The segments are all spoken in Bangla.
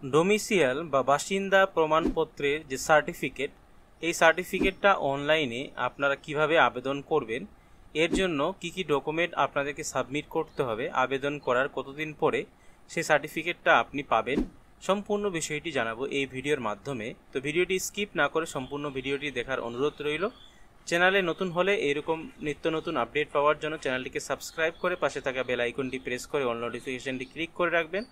ডোমিসিয়াল বা বাসিন্দা প্রমাণপত্রের যে সার্টিফিকেট, এই সার্টিফিকেটটা অনলাইনে আপনারা কিভাবে আবেদন করবেন, এর জন্য কি কি ডকুমেন্ট আপনাদেরকে সাবমিট করতে হবে, আবেদন করার কতদিন পরে সেই সার্টিফিকেটটা আপনি পাবেন, সম্পূর্ণ বিষয়টি জানাবো এই ভিডিওর মাধ্যমে। তো ভিডিওটি স্কিপ না করে সম্পূর্ণ ভিডিওটি দেখার অনুরোধ রইল। চ্যানেলে নতুন হলে এরকম নিত্য নতুন আপডেট পাওয়ার জন্য চ্যানেলটিকে সাবস্ক্রাইব করে পাশে থাকা বেল আইকনটি প্রেস করে অল নোটিফিকেশনটি ক্লিক করে রাখবেন।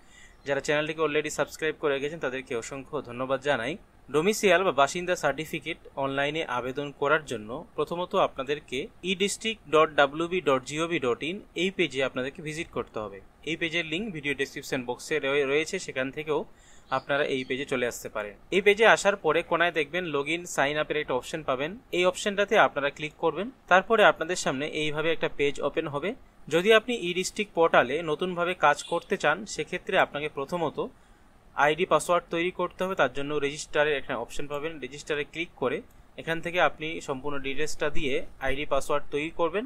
যারা চ্যানেলটিকে অলরেডি সাবস্ক্রাইব করে গেছেন তাদেরকে অসংখ্য ধন্যবাদ জানাই। ডোমিসিয়াল বা বাসিন্দা সার্টিফিকেট অনলাইনে আবেদন করার জন্য প্রথমত আপনাদেরকে edistrict.wb.gov.in এই পেজে আপনাদেরকে ভিজিট করতে হবে। এই পেজের লিঙ্ক ভিডিও ডেসক্রিপশন বক্সে রয়েছে, সেখান থেকেও আপনারা এই পেজে চলে আসতে পারেন। এই পেজে আসার পরে কোনায় দেখবেন লগ ইন সাইন আপের একটা অপশন পাবেন, এই অপশনটাতে আপনারা ক্লিক করবেন। তারপরে আপনাদের সামনে এইভাবে একটা পেজ ওপেন হবে। যদি আপনি ইডিস্ট্রিক্ট পোর্টালে নতুনভাবে কাজ করতে চান, সেক্ষেত্রে আপনাকে প্রথমত আইডি পাসওয়ার্ড তৈরি করতে হবে। তার জন্য রেজিস্টারের একটা অপশন পাবেন, রেজিস্টারে ক্লিক করে এখান থেকে আপনি সম্পূর্ণ ডিটেলসটা দিয়ে আইডি পাসওয়ার্ড তৈরি করবেন।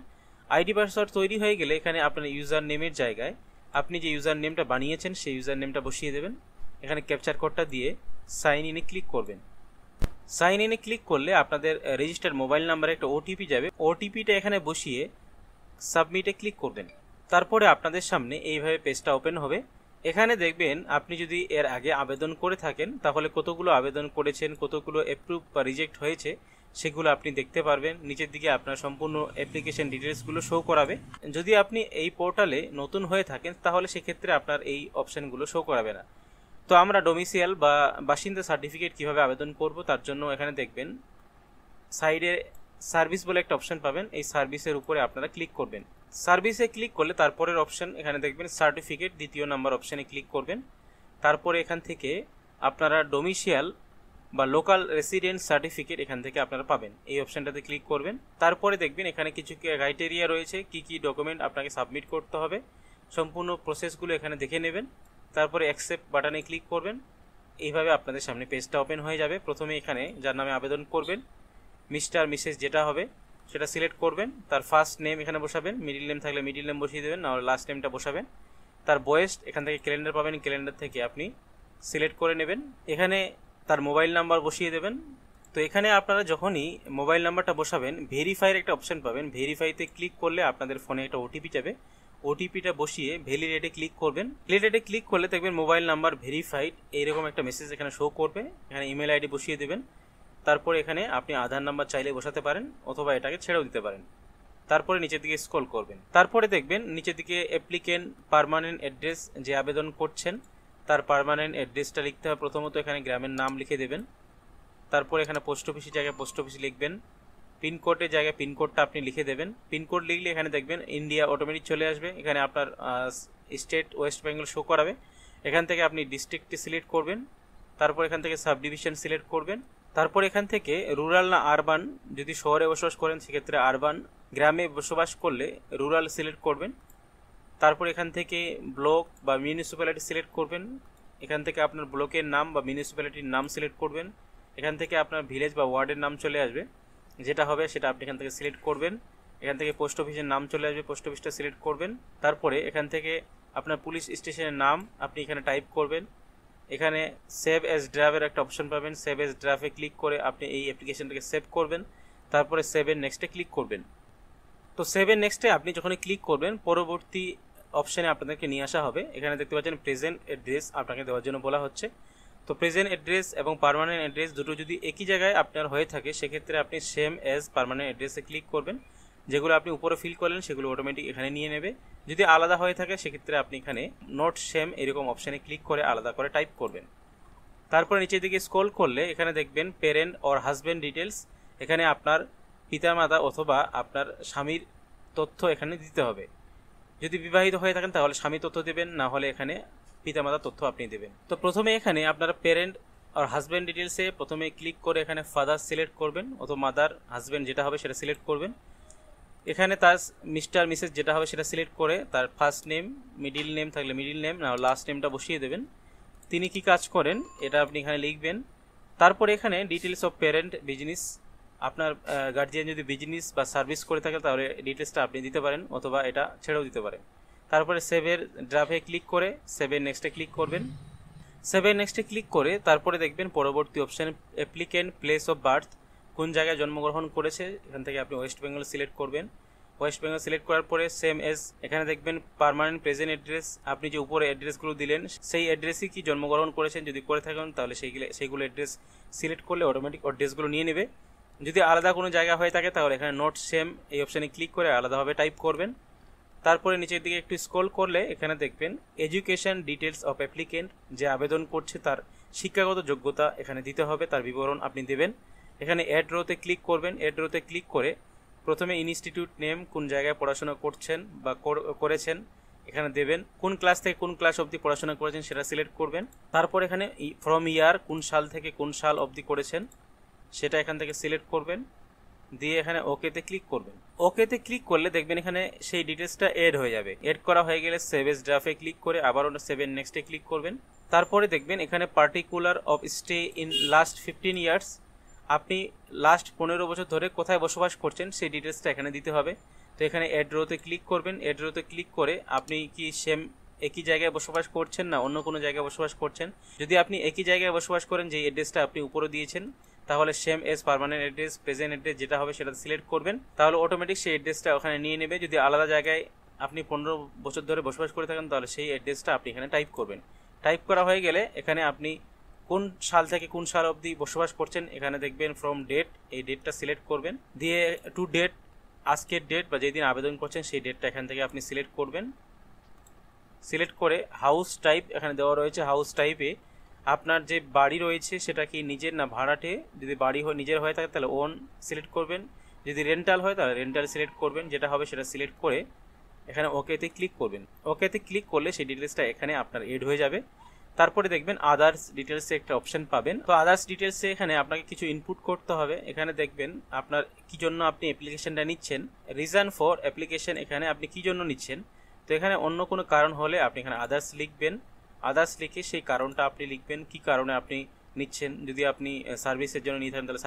আইডি পাসওয়ার্ড তৈরি হয়ে গেলে এখানে আপনার ইউজার নেমের জায়গায় আপনি যে ইউজার নেমটা বানিয়েছেন সেই ইউজার নেমটা বসিয়ে দেবেন। এখানে ক্যাপচার কোডটা দিয়ে সাইন ইনে ক্লিক করবেন। সাইন ইনে ক্লিক করলে আপনাদের রেজিস্টার্ড মোবাইল নাম্বারে একটা ওটিপি যাবে, ওটিপিটা এখানে বসিয়ে সাবমিটে ক্লিক করবেন। তারপরে আপনাদের সামনে এইভাবে পেজটা ওপেন হবে। এখানে দেখবেন আপনি যদি এর আগে আবেদন করে থাকেন তাহলে কতগুলো আবেদন করেছেন, কতগুলো অ্যাপ্রুভ বা রিজেক্ট হয়েছে সেগুলো আপনি দেখতে পারবেন। নিচের দিকে আপনার সম্পূর্ণ অ্যাপ্লিকেশন ডিটেলসগুলো শো করাবে। যদি আপনি এই পোর্টালে নতুন হয়ে থাকেন তাহলে সেক্ষেত্রে আপনার এই অপশানগুলো শো করাবে না। তো আমরা ডোমিসিয়াল বা বাসিন্দা সার্টিফিকেট কিভাবে আবেদন করব তার জন্য এখানে দেখবেন সাইডে সার্ভিস বলে একটা অপশন পাবেন, এই সার্ভিসের উপরে আপনারা ক্লিক করবেন। সার্ভিসে ক্লিক করলে তারপরের অপশন এখানে দেখবেন সার্টিফিকেট, দ্বিতীয় নাম্বার অপশানে ক্লিক করবেন। তারপরে এখান থেকে আপনারা ডোমিসিয়াল বা লোকাল রেসিডেন্ট সার্টিফিকেট এখান থেকে আপনারা পাবেন, এই অপশানটাতে ক্লিক করবেন। তারপরে দেখবেন এখানে কিছু ক্রাইটেরিয়া রয়েছে, কি কি ডকুমেন্ট আপনাকে সাবমিট করতে হবে, সম্পূর্ণ প্রসেসগুলো এখানে দেখে নেবেন। তারপরে অ্যাকসেপ্ট বাটনে ক্লিক করবেন। এইভাবে আপনাদের সামনে পেজটা ওপেন হয়ে যাবে। প্রথমে এখানে যার নামে আবেদন করবেন, মিস্টার মিসেস যেটা হবে সেটা সিলেক্ট করবেন। তার ফার্স্ট নেম এখানে বসাবেন, মিডিল নেম থাকলে মিডিল নেম বসিয়ে দেবেন, নাহলে লাস্ট নেমটা বসাবেন। তার বয়স এখান থেকে ক্যালেন্ডার পাবেন, ক্যালেন্ডার থেকে আপনি সিলেক্ট করে নেবেন। এখানে তার মোবাইল নাম্বার বসিয়ে দেবেন। তো এখানে আপনারা যখনই মোবাইল নাম্বারটা বসাবেন ভেরিফাইয়ের একটা অপশন পাবেন, ভেরিফাইতে ক্লিক করলে আপনাদের ফোনে একটা ওটিপি যাবে, ওটিপিটা বসিয়ে ভ্যালিডেটে ক্লিক করবেন। ভ্যালিডেটে ক্লিক করলে দেখবেন মোবাইল নাম্বার ভেরিফাইড এইরকম একটা মেসেজ এখানে শো করবে। এখানে ইমেল আইডি বসিয়ে দেবেন। তারপরে এখানে আপনি আধার নাম্বার চাইলে বসাতে পারেন অথবা এটাকে ছেড়েও দিতে পারেন। তারপরে নিচের দিকে স্ক্রল করবেন। তারপরে দেখবেন নিচের দিকে অ্যাপ্লিকেন্ট পার্মানেন্ট অ্যাড্রেস, যে আবেদন করছেন তার পার্মানেন্ট অ্যাড্রেসটা লিখতে হবে। প্রথমত এখানে গ্রামের নাম লিখে দেবেন। তারপরে এখানে পোস্ট অফিসের জায়গায় পোস্ট অফিস লিখবেন। পিনকোডের জায়গায় পিনকোডটা আপনি লিখে দেবেন। পিনকোড লিখলে এখানে দেখবেন ইন্ডিয়া অটোমেটিক চলে আসবে। এখানে আপনার স্টেট ওয়েস্ট বেঙ্গল শো করাবে। এখান থেকে আপনি ডিস্ট্রিক্টটি সিলেক্ট করবেন। তারপর এখান থেকে সাব ডিভিশন সিলেক্ট করবেন। তারপর এখান থেকে রুরাল না আরবান, যদি শহরে বসবাস করেন সেক্ষেত্রে আরবান, গ্রামে বসবাস করলে রুরাল সিলেক্ট করবেন। তারপর এখান থেকে ব্লক বা মিউনিসিপ্যালিটি সিলেক্ট করবেন। এখান থেকে আপনার ব্লকের নাম বা মিউনিসিপ্যালিটির নাম সিলেক্ট করবেন। এখান থেকে আপনার ভিলেজ বা ওয়ার্ডের নাম চলে আসবে, যেটা হবে সেটা আপনি এখান থেকে সিলেক্ট করবেন। এখান থেকে পোস্ট অফিসের নাম চলে আসবে, পোস্ট অফিসটা সিলেক্ট করবেন। তারপরে এখান থেকে আপনার পুলিশ স্টেশনের নাম আপনি এখানে টাইপ করবেন। এখানে সেভ এজ ড্রাফের একটা অপশন পাবেন, সেভ এজ ড্রাফে ক্লিক করে আপনি এই অ্যাপ্লিকেশনটাকে সেভ করবেন। তারপরে সেভের নেক্সটে ক্লিক করবেন। তো সেভের নেক্সটে আপনি যখনই ক্লিক করবেন পরবর্তী অপশানে আপনাদেরকে নিয়ে আসা হবে। এখানে দেখতে পাচ্ছেন প্রেজেন্ট অ্যাড্রেস আপনাকে দেওয়ার জন্য বলা হচ্ছে। তো প্রেজেন্ট অ্যাড্রেস এবং পার্মানেন্ট অ্যাড্রেস দুটো যদি একই জায়গায় আপনার হয়ে থাকে সেক্ষেত্রে আপনি সেম এজ পার্মানেন্ট অ্যাড্রেসে ক্লিক করবেন। যেগুলো আপনি উপরে ফিল করলেন সেগুলো অটোমেটিক এখানে নিয়ে নেবে। যদি আলাদা হয়ে থাকে সেক্ষেত্রে আপনি এখানে নোট সেম এরকম অপশানে ক্লিক করে আলাদা করে টাইপ করবেন। তারপরে নিচের দিকে স্ক্রল করলে এখানে দেখবেন প্যারেন্ট অর হাজব্যান্ড ডিটেলস, এখানে আপনার পিতামাতা অথবা আপনার স্বামীর তথ্য এখানে দিতে হবে। যদি বিবাহিত হয়ে থাকেন তাহলে স্বামী তথ্য দেবেন, না হলে এখানে পিতামাতার তথ্য আপনি দেবেন। তো প্রথমে এখানে আপনারা প্যারেন্ট আর হাজব্যান্ড ডিটেলসে প্রথমে ক্লিক করে এখানে ফাদার সিলেক্ট করবেন অথবা মাদার, হাজব্যান্ড যেটা হবে সেটা সিলেক্ট করবেন। এখানে তার মিস্টার মিসেস যেটা হবে সেটা সিলেক্ট করে তার ফার্স্ট নেম, মিডিল নেম থাকলে মিডিল নেম, না লাস্ট নেমটা বসিয়ে দেবেন। তিনি কি কাজ করেন এটা আপনি এখানে লিখবেন। তারপরে এখানে ডিটেলস অফ প্যারেন্ট বিজনেস, আপনার গার্জিয়ান যদি বিজনেস বা সার্ভিস করে থাকে তাহলে ডিটেলসটা আপনি দিতে পারেন অথবা এটা ছেড়েও দিতে পারেন। তারপরে সেভের ড্রাফে ক্লিক করে সেভের নেক্সটে ক্লিক করবেন। সেভের নেক্সটে ক্লিক করে তারপরে দেখবেন পরবর্তী অপশানে অ্যাপ্লিকেন্ট প্লেস অফ বার্থ, কোন জায়গায় জন্মগ্রহণ করেছে, এখান থেকে আপনি ওয়েস্ট বেঙ্গল সিলেক্ট করবেন। ওয়েস্ট বেঙ্গল সিলেক্ট করার পরে সেম এজ এখানে দেখবেন পার্মানেন্ট প্রেজেন্ট অ্যাড্রেস, আপনি যে উপরে অ্যাড্রেসগুলো দিলেন সেই অ্যাড্রেসই কি জন্মগ্রহণ করেছেন, যদি করে থাকেন তাহলে সেইগুলো অ্যাড্রেস সিলেক্ট করলে অটোমেটিক অ্যাড্রেসগুলো নিয়ে নেবে। যদি আলাদা কোনো জায়গা হয়ে থাকে তাহলে এখানে নোট সেম এই অপশানে ক্লিক করে আলাদাভাবে টাইপ করবেন। তারপরে নিচের দিকে একটু স্ক্রল করলে এখানে দেখবেন এডুকেশন ডিটেলস অফ অ্যাপ্লিকেন্ট, যে আবেদন করছে তার শিক্ষাগত যোগ্যতা এখানে দিতে হবে, তার বিবরণ আপনি দেবেন। এখানে অ্যাড রোতে ক্লিক করবেন। অ্যাড রোতে ক্লিক করে প্রথমে ইনস্টিটিউট নেম, কোন জায়গায় পড়াশোনা করছেন বা করেছেন এখানে দেবেন, কোন ক্লাস থেকে কোন ক্লাস অবধি পড়াশোনা করেছেন সেটা সিলেক্ট করবেন। তারপর এখানে ফ্রম ইয়ার, কোন সাল থেকে কোন সাল অবধি করেছেন সেটা এখান থেকে সিলেক্ট করবেন, দিয়ে এখানে ওকেতে ক্লিক করবেন। ওকেতে ক্লিক করলে দেখবেন এখানে সেই ডিটেলসটা এড হয়ে যাবে। এড করা হয়ে গেলে সেভ এজ ড্রাফটে ক্লিক করে আবার ওটা সেভেন নেক্সটে ক্লিক করবেন। তারপরে দেখবেন এখানে particular of stay in last 15 years, আপনি লাস্ট 15 বছর ধরে কোথায় বসবাস করছেন সেই ডিটেলসটা এখানে দিতে হবে। তো এখানে অ্যাড রোতে ক্লিক করবেন। অ্যাড রোতে ক্লিক করে আপনি কি সেম একই জায়গায় বসবাস করছেন না অন্য কোনো জায়গায় বসবাস করছেন। যদি আপনি একই জায়গায় বসবাস করেন, যে অ্যাড্রেসটা আপনি উপরে দিয়েছেন, তাহলে same as permanent address present address যেটা হবে সেটা সিলেক্ট করবেন, তাহলে অটোমেটিক সেই অ্যাড্রেসটা ওখানে নিয়ে নেবে। যদি আলাদা জায়গায় আপনি 15 বছর ধরে বসবাস করে থাকেন তাহলে সেই অ্যাড্রেসটা আপনি এখানে টাইপ করবেন। টাইপ করা হয়ে গেলে এখানে আপনি কোন সাল থেকে কোন সাল অবধি বসবাস করছেন এখানে দেখবেন ফ্রম ডেট, এই ডেটটা সিলেক্ট করবেন, দিয়ে টু ডেট আজকের ডেট বা যেদিন আবেদন করছেন সেই ডেটটা এখান থেকে আপনি সিলেক্ট করবেন। সিলেক্ট করে হাউস টাইপ এখানে দেওয়া রয়েছে, হাউস টাইপে আপনার যে বাড়ি রয়েছে সেটা কি নিজের না ভাড়াটে, যদি বাড়ি নিজের হয়ে থাকে তাহলে ওন সিলেক্ট করবেন, যদি রেন্টাল হয় তাহলে রেন্টাল সিলেক্ট করবেন, যেটা হবে সেটা সিলেক্ট করে এখানে ওকেতে ক্লিক করবেন। ওকেতে ক্লিক করলে সেই ডিটেলসটা এখানে আপনার এড হয়ে যাবে। তারপরে দেখবেন আদার্স ডিটেলসে একটা অপশন পাবেন। তো আদার্স ডিটেলসে এখানে আপনাকে কিছু ইনপুট করতে হবে। এখানে দেখবেন আপনার কি জন্য আপনি অ্যাপ্লিকেশনটা নিচ্ছেন, রিজন ফর অ্যাপ্লিকেশন, এখানে আপনি কি জন্য নিচ্ছেন। তো এখানে অন্য কোনো কারণ হলে আপনি এখানে আদার্স লিখবেন। আদার্স লিখে সেই কারণটা আপনি লিখবেন, কি কারণে আপনি নিচ্ছেন। যদি আপনি সার্ভিসের জন্য নিয়ে থাকেন তাহলে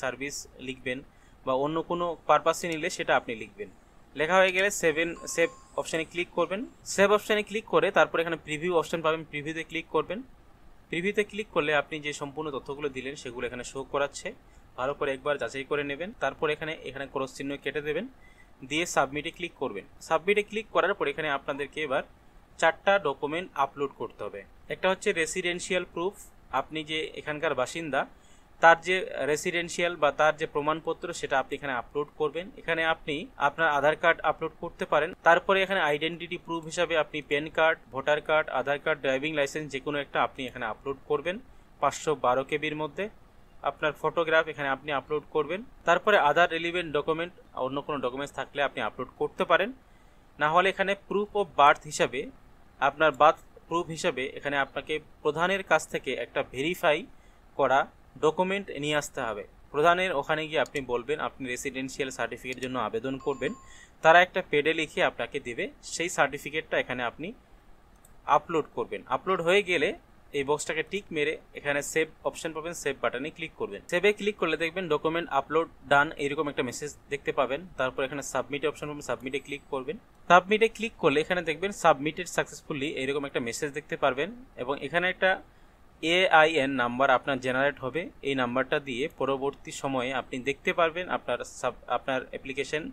সার্ভিস লিখবেন, বা অন্য কোনো পারপাসে নিলে সেটা আপনি লিখবেন। লেখা হয়ে গেলে সেভ অপশানে ক্লিক করবেন। সেভ অপশানে ক্লিক করে তারপর এখানে প্রিভিউ অপশান পাবেন, প্রিভিউতে ক্লিক করবেন। প্রিভিউতে ক্লিক করলে আপনি যে সম্পূর্ণ তথ্যগুলো দিলেন সেগুলো এখানে শো করাচ্ছে, ভালো করে একবার যাচাই করে নেবেন। তারপর এখানে ক্রস চিহ্ন কেটে দেবেন, দিয়ে সাবমিটে ক্লিক করবেন। সাবমিটে ক্লিক করার পর এখানে আপনাদেরকে এবার 4টা ডকুমেন্ট আপলোড করতে হবে। একটা হচ্ছে রেসিডেন্সিয়াল প্রুফ, আপনি যে এখানকার বাসিন্দা তার যে রেসিডেন্সিয়াল বা তার যে প্রমাণপত্র সেটা আপনি এখানে আপলোড করবেন। এখানে আপনি আপনার আধার কার্ড আপলোড করতে পারেন। তারপরে এখানে আইডেন্টিটি প্রুফ হিসাবে আপনি প্যান কার্ড, ভোটার কার্ড, আধার কার্ড, ড্রাইভিং লাইসেন্স যে কোনো একটা আপনি এখানে আপলোড করবেন 512 কেবির মধ্যে। আপনার ফটোগ্রাফ এখানে আপনি আপলোড করবেন। তারপরে আদার রিলিভেন্ট ডকুমেন্ট, অন্য কোনো ডকুমেন্টস থাকলে আপনি আপলোড করতে পারেন। না হলে এখানে প্রুফ অফ বার্থ হিসাবে আপনার বার্থ প্রুফ হিসাবে এখানে আপনাকে প্রধানের কাছ থেকে একটা ভেরিফাই করা ডকুমেন্ট নিয়ে আসতে হবে। প্রধানের ওখানে গিয়ে আপনি বলবেন আপনি রেসিডেন্সিয়াল সার্টিফিকেটের জন্য আবেদন করবেন, তারা একটা পেডে লিখে আপনাকে দেবে, সেই সার্টিফিকেটটা এখানে আপনি আপলোড করবেন। আপলোড হয়ে গেলে এই বক্সটাকে টিক মেরে এখানে সেভ অপশন পাবেন, সেভ বাটনে ক্লিক করবেন। সেভে ক্লিক করলে দেখবেন ডকুমেন্ট আপলোড ডান এরকম একটা মেসেজ দেখতে পাবেন। তারপর এখানে সাবমিট অপশন পাবেন, সাবমিটে ক্লিক করবেন। সাবমিটে ক্লিক করলে এখানে দেখবেন সাবমিটেড সাকসেসফুলি এরকম একটা মেসেজ দেখতে পারবেন, এবং এখানে একটা AIN নাম্বার আপনার জেনারেট হবে। এই নাম্বারটা দিয়ে পরবর্তী সময়ে আপনি দেখতে পারবেন আপনার অ্যাপ্লিকেশন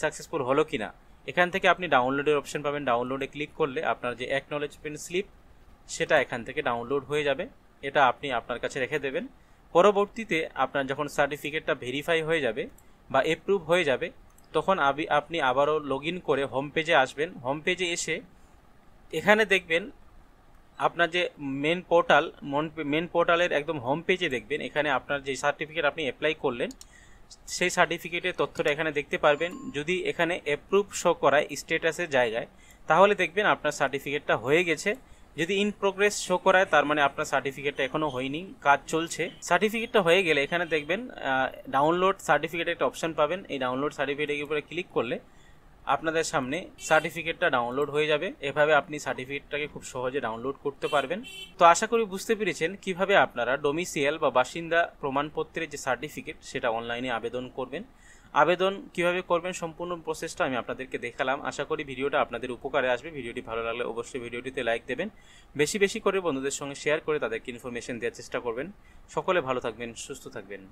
সাকসেসফুল হলো কিনা। এখান থেকে আপনি ডাউনলোডের অপশন পাবেন, ডাউনলোডে ক্লিক করলে আপনার যে অ্যাকনলেজমেন্ট স্লিপ সেটা এখান থেকে ডাউনলোড হয়ে যাবে। এটা আপনি আপনার কাছে রেখে দেবেন। পরবর্তীতে আপনার যখন সার্টিফিকেটটা ভেরিফাই হয়ে যাবে বা অ্যাপ্রুভ হয়ে যাবে তখন আপনি আবারও লগ ইন করে হোম পেজে আসবেন। হোম পেজে এসে এখানে দেখবেন আপনার যে মেন পোর্টালের একদম হোম পেজে দেখবেন এখানে আপনার যে সার্টিফিকেট আপনি অ্যাপ্লাই করলেন সেই সার্টিফিকেটের তথ্যটা এখানে দেখতে পারবেন। যদি এখানে অ্যাপ্রুভ শো করায় স্ট্যাটাসের জায়গায় তাহলে দেখবেন আপনার সার্টিফিকেটটা হয়ে গেছে। যদি ইন প্রোগ্রেস শো করায় তার মানে আপনার সার্টিফিকেটটা এখনো হয়নি, কাজ চলছে। সার্টিফিকেটটা হয়ে গেলে এখানে দেখবেন ডাউনলোড সার্টিফিকেটের একটা অপশন পাবেন। এই ডাউনলোড সার্টিফিকেটের উপরে ক্লিক করলে আপনাদের সামনে সার্টিফিকেটটা ডাউনলোড হয়ে যাবে। এভাবে আপনি সার্টিফিকেটটাকে খুব সহজে ডাউনলোড করতে পারবেন। তো আশা করি বুঝতে পেরেছেন কিভাবে আপনারা ডোমিসিয়াল বা বাসিন্দা প্রমাণপত্রের যে সার্টিফিকেট সেটা অনলাইনে আবেদন করবেন। আবেদন কিভাবে করবেন সম্পূর্ণ প্রসেসটা আমি আপনাদেরকে দেখালাম। আশা করি ভিডিওটা আপনাদের উপকারে আসবে। ভিডিওটি ভালো লাগলে অবশ্যই ভিডিওটিতে লাইক দেবেন, বেশি বেশি করে বন্ধুদের সঙ্গে শেয়ার করে তাদেরকে ইনফরমেশন দেওয়ার চেষ্টা করবেন। সকলে ভালো থাকবেন, সুস্থ থাকবেন।